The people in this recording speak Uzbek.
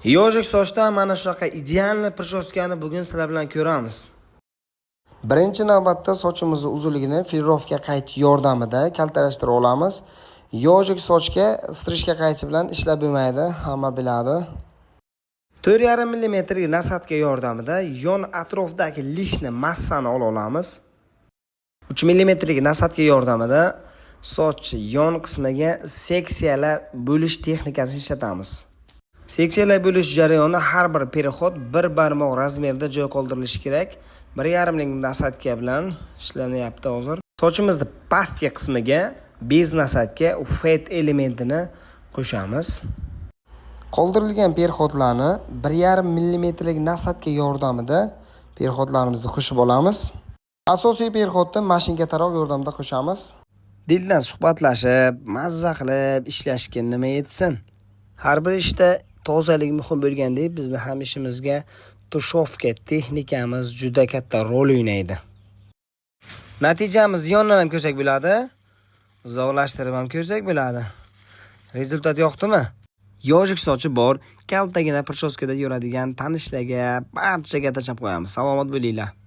Yojik sochda mana shunaqa idealni prichoskani bugun sizlar bilan ko'ramiz. Birinchi navbatda sochimizni uzunligini firovka qayti yordamida kaltalashtira olamiz. Yojik sochga strishka qayti bilan ishlab bo'lmaydi, hamma biladi. 4,5 mm nasatka yordamida yon atrofdagi lishni massani olamiz. 3 mm nasatka yordamida soch yon qismiga seksiyalar bo'lish texnikasini ishlatamiz. Seksiyalar bo'lish jarayoni har bir perexod bir barmoq razmerda joy qoldirilishi kerak. 1,5 mm nasatka bilan ishlanyapti hozir. Sochimizni pastki qismiga bez nasatka fade elementini qo'shamiz. Qoldirilgan perexodlarni 1,5 mm nasatka yordamida perexodlarimizni qo'shib olamiz. Asosiy perexodni mashinka taroq yordamida qo'shamiz. Dildan suhbatlashib, mazza qilib ishlashga nima yetsin? Har bir ishda tozalik muhim bo'lgandek, bizni ham ishimizga tushovka texnikamiz juda katta rol o'ynaydi. Natijamiz yondan ham ko'rsak bo'ladi, uzoqlashtirib ham ko'rsak bo'ladi. Rezultat yoqdimi? Yojik sochi bor, kaltagina prichoskada yuradigan tanishlarga, barchaga tashlab qo'yamiz. Salomat bo'linglar.